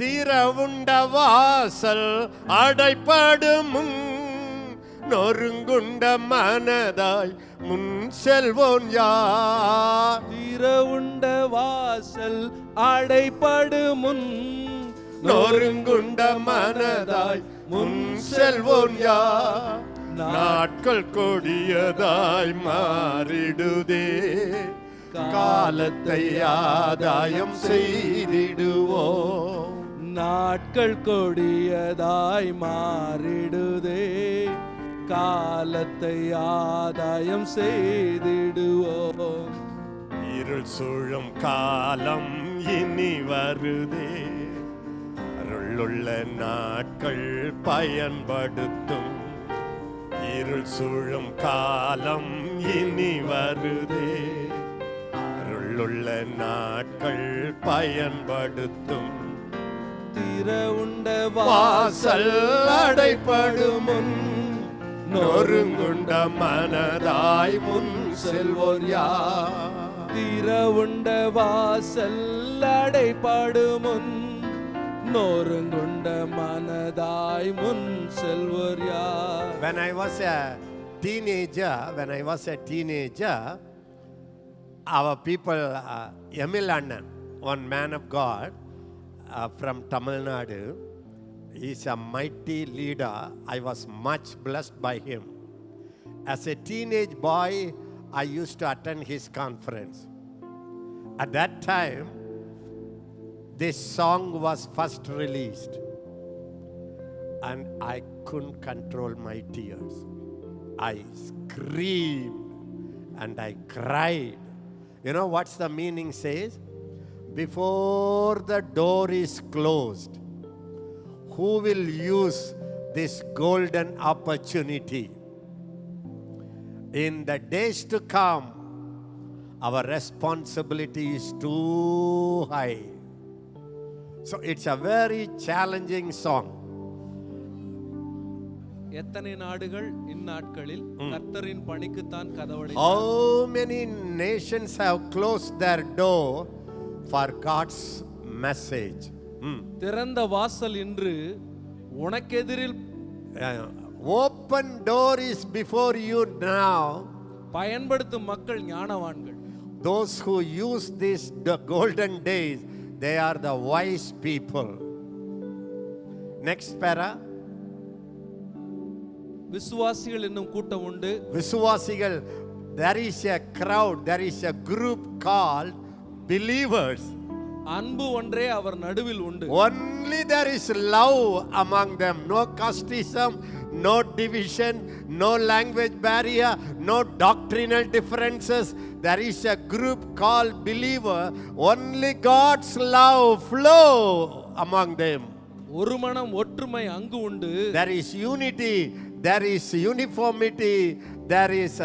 திறவுண்ட வாசல் அடைபடும் நொறுங்குண்ட மனதாய் முன் செல்வோன் யார்? திறவுண்ட வாசல் அடைபடும் நொறுங்குண்ட மனதாய் முன் செல்வோன் யார்? நாட்கள் கொடியதாய் மாறிடுதே, காலத்தை ஆதாயம் செய்திடுவோம். நாட்கள் கொடியதாய் மாறிடுதே, காலத்தை ஆதாயம் செய்திடுவோம். இருள் சூழும் காலம் இனி வருதே, அருளுள்ள நாட்கள் பயன்படுத்தும். இருள் சூழும் காலம் இனி வருதே, அருளுள்ள நாட்கள் பயன்படுத்தும். திறவுண்ட வாசல் அடைபடும் நொறுங்குண்ட மனதாய் முன் செல்வோர் யார்? திறவுண்ட வாசல் அடைபடும் நொறுங்குண்ட மனதாய் முன் செல்வோர் யார்? When I was a teenager, our people, Emil Annan, one man of God from Tamil Nadu, he's a mighty leader. I was much blessed by him. As a teenage boy, I used to attend his conference. At that time, this song was first released, and I couldn't control my tears. I screamed and I cried. You know what's the meaning says? Before the door is closed, who will use this golden opportunity? In the days to come, our responsibility is too high. So it's a very challenging song. எத்தனை நாடுகள் இந்நாட்களில் கர்த்தரின் பணிக்கு தான் கதவடை. How many nations have closed their door for God's message? திறந்த வாசல் இன்று உனக்கெதிரில் Open door is before you now. பயன்படுத்தும் மக்கள் ஞானவான்கள். Those who use these golden days, they are the wise people. Next para. விசுவாசிகள் என்னும் கூட்டம் உண்டு. விசுவாசிகள், there is a crowd, there is a group called believers. அன்பு ஒன்றே அவர் நடுவில் உண்டு. Only there is love among them. No casteism, no division, no language barrier, no doctrinal differences. There is a group called believer. Only God's love flow among them. ஒரு மனம் ஒற்றுமை அங்கு உண்டு. There is unity, there is uniformity, there is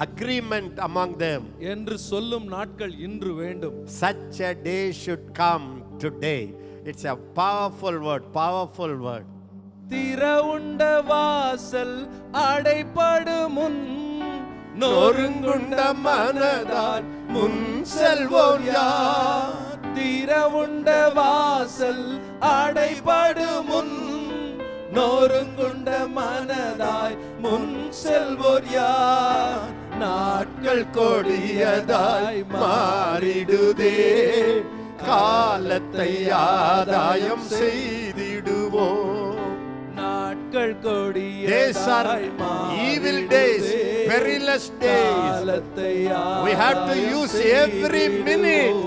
agreement among them. என்று சொல்லும் நாட்கள் இன்று வேண்டும். Such a day should come today. It's a powerful word, powerful word. திறவுண்ட வாசல் அடைபடும் நொறுங்குண்ட மனதால் முன் செல்வோர் யார்? திறவுண்ட வாசல் அடைபடும் நொறுங்குண்ட மனதாய் முன் செல்வோர் யார்? நாட்கள் கொடியதாய் மாறிடுதே, காலத்தை ஆதாயம் செய்திடுவோம். நாட்கள் Days are கொடியதாய் evil days, perilous days. காலத்தை We have to use every minute,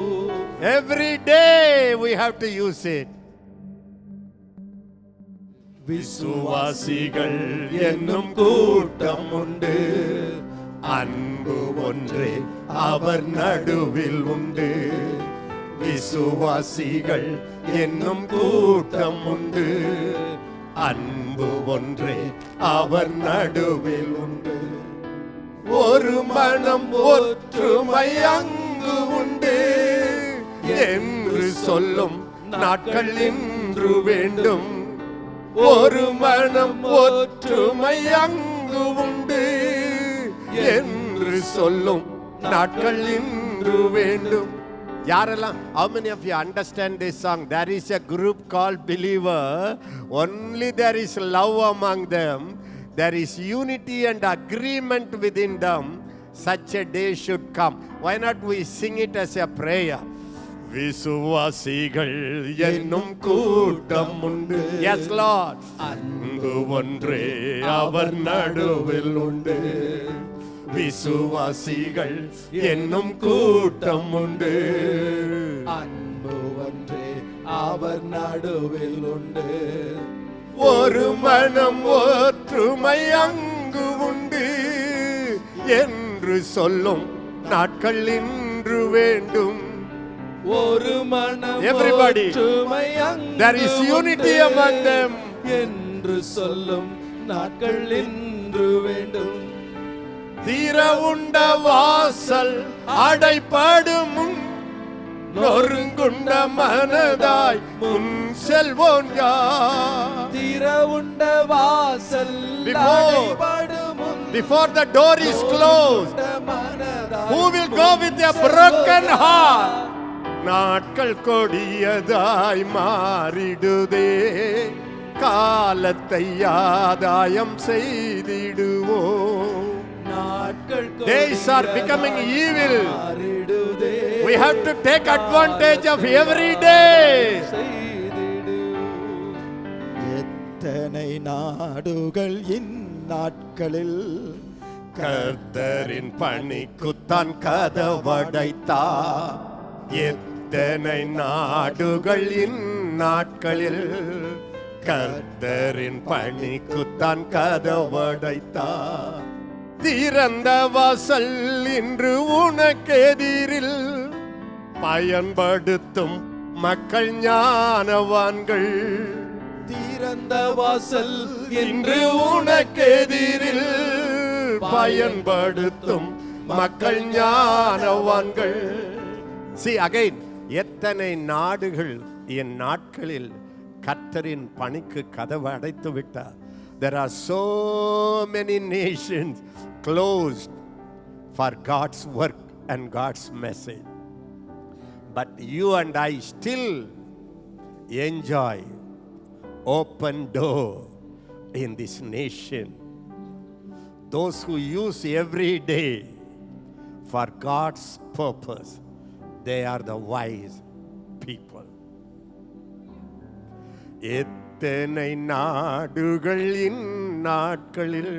every day we have to use it. விசுவாசிகள் என்னும் கூட்டம் உண்டு, அன்பு ஒன்றே அவர் நடுவில் உண்டு. விசுவாசிகள் என்னும் கூட்டம் உண்டு, அன்பு ஒன்றே அவர் நடுவில் உண்டு. ஒரு மனம் ஒற்றுமை அங்கு உண்டு என்று சொல்லும் நாட்கள் இன்று வேண்டும். ஒரு மனம் ஒற்றுமை அங்கு உண்டு என்று சொல்லும் நாட்கள் இன்று வேண்டும். யாரெல்லாம், how many of you understand this song? There is a group called believer. Only there is love among them. There is unity and agreement within them. Such a day should come. Why not we sing it as a prayer? விசுவாசிகள் என்னும் கூட்டம் உண்டு. Yes Lord. அன்பு ஒன்றே அவர் நடுவில் உண்டு. விசுவாசிகள் என்னும் கூட்டம் உண்டு. அன்பு ஒன்றே அவர் நடுவில் உண்டு. ஒரு மனம் ஒற்றுமை அங்கு உண்டு என்று சொல்லும் நாட்கள் இன்று வேண்டும். ஒரு மனம் Everybody. ஒற்றுமை அங்கு There is unity உண்டு among them. என்று சொல்லும் நாட்கள் இன்று வேண்டும். தீர உண்ட வாசல் அடைபடும் முன் நொறுங்குண்ட மனதாய் முன் செல்வோன் யார்? தீர உண்ட வாசல் அடைபடும் முன் Before the door is closed, மனதாய் who will go with a broken heart? நாட்கள் கொடியதாய் மாறிடுதே, காலத்தை ஆதாயம் செய்திடுவோம். Days are becoming evil. We have to take advantage of every day. எத்தனை நாடுகள் இந்நாட்களில் கர்த்தரின் பணிக்குத்தான் கதவடைத்தார். எத்தனை நாடுகள் இந்நாட்களில் கர்த்தரின் பணிக்குத்தான் கதவடைத்தார். திறந்த வாசல் இன்று உனக்கெதிரில் பயன்படுத்தும் மக்கள் ஞானவான்கள். திறந்த வாசல் இன்று உனக்கெதிரில் பயன்படுத்தும் மக்கள் ஞானவான்கள். See again, எத்தனை நாடுகள் என் நாட்களில் கர்த்தரின் பணிக்கு கதவு அடைத்து விட்டார். There are so many nations closed for God's work and God's message. But you and I still enjoy open door in this nation. Those who use every day for God's purpose, they are the wise people. எத்தனை நாடுகள் இந்நாட்களில்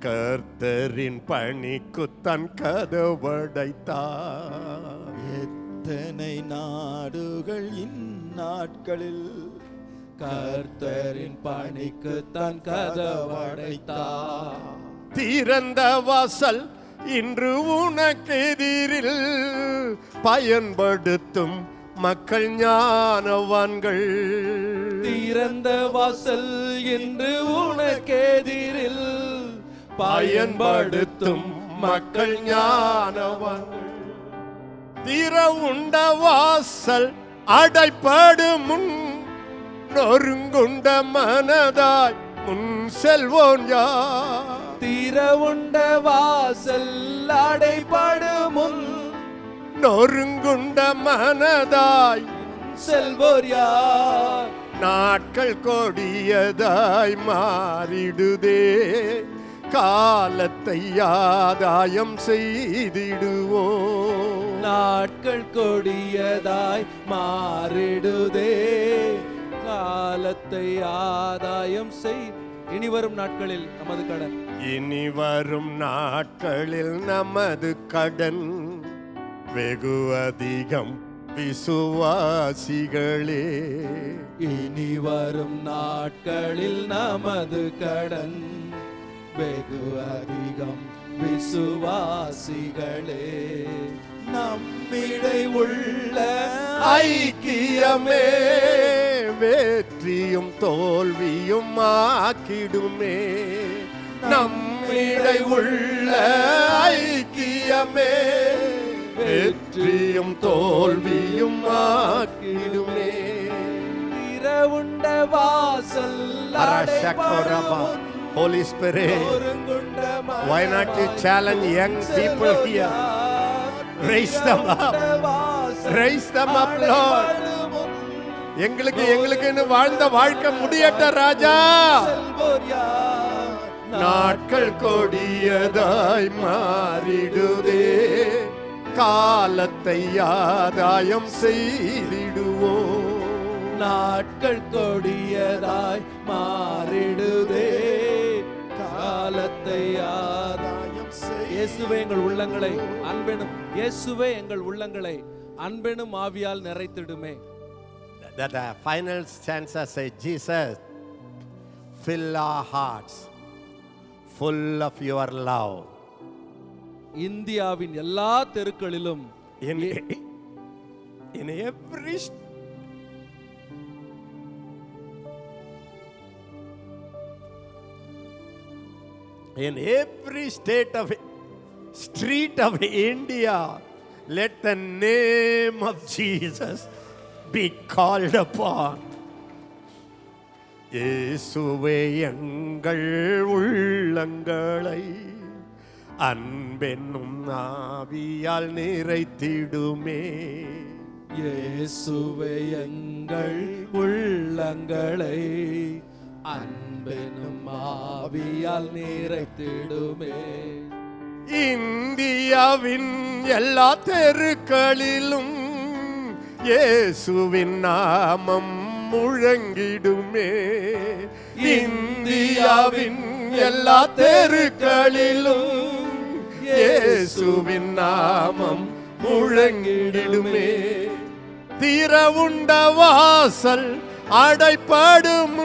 கர்த்தரின் பணிக்குத்தான் கதவடைத்தார். எத்தனை நாடுகள் இந்நாட்களில் கர்த்தரின் பணிக்குத்தான் கதவடைத்தார். திறந்த வாசல் இன்று உனக்கெதிரில் பயன்படுத்தும் மக்கள் ஞானவான்கள். திறந்த வாசல் என்று உனக்கெதிரில் பயன்படுத்தும் மக்கள் ஞானவான்கள். திற உண்ட வாசல் அடைபடும் முன் நொறுங்குண்ட மனதாய் முன் செல்வோன் யார்? திற உண்ட வாசல் அடைபடும் முன் நொறுங்குண்ட மனதாய் செல்வோர் யார்? நாட்கள் கொடியதாய் மாறிடுதே, காலத்தை ஆதாயம் செய்திடுவோம். நாட்கள் கொடியதாய் மாறிடுதே, காலத்தை ஆதாயம் செய். இனி வரும் நாட்களில் நமது கடன், இனி வரும் நாட்களில் நமது கடன் வெகு அதிகம் விசுவாசிகளே. இனி வரும் நாட்களில் நமது கடன் வெகு அதிகம் விசுவாசிகளே. நம்மிடை உள்ள ஐக்கியமே வெற்றியும் தோல்வியும் ஆக்கிடுமே. நம்மிடை உள்ள ஐக்கியமே வெற்றியும் தோல்வியும் ஆக்கிடுமே. திறவுண்ட வாசல் அடைபடும். Holy Spirit, why not you challenge young people here? Raise them up. Raise them up, Lord. எங்களுக்குன்னு வாழ்ந்த வாழ்க்கை முடியட்ட ராஜா. நாட்கள் கொடியதாய் மாறிடுதே, காலத்தை ஆதாயம் செய்திடுவோம். நாட்கள் கொடியதாய் மாறிடுதே, காலத்தை ஆதாயம் செய். இயேசுவே எங்கள் உள்ளங்களை அன்பெனும், இயேசுவே எங்கள் உள்ளங்களை அன்பெனும் ஆவியால் நிறைத்திடுமே. That the final stanza say, Jesus, fill our hearts full of your love. இந்தியாவின் எல்லா தெருக்களிலும் In every state of street of India, let the name of Jesus be called upon. இயேசுவே எங்கள் உள்ளங்களை அன்பென்னும் ஆவியால் நிறைத்திடுமே. இயேசுவே எங்கள் உள்ளங்களை அன்பெனும் ஆவியால் நிறைத்திடுமே. இந்தியாவின் எல்லா தெருக்களிலும் இயேசுவின் நாமம் முழங்கிடுமே. இந்தியாவின் எல்லா தெருக்களிலும் இயேசுவின் நாமம் முழங்கிடுமே. திறவுண்ட வாசல் அடைபடும்,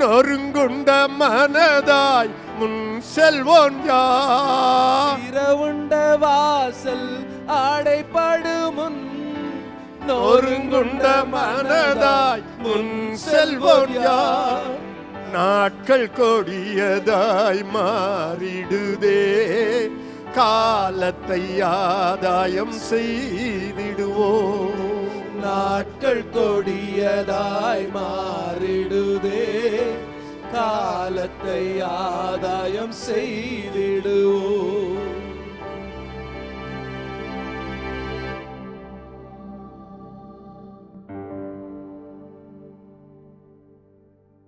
நொறுங்குண்ட மனதாய் முன் செல்வோன் யார். திறவுண்ட வாசல் அடைபடும், நொறுங்குண்ட மனதாய் முன் செல்வோன் யார். நாட்கள் கொடியதாய் மாறிடுதே, காலத்தை ஆதாயம் செய்திடுவோம். நாட்கள் கொடியதாய் மாறிடுதே, காலத்தை ஆதாயம் செய்திடுவோம்.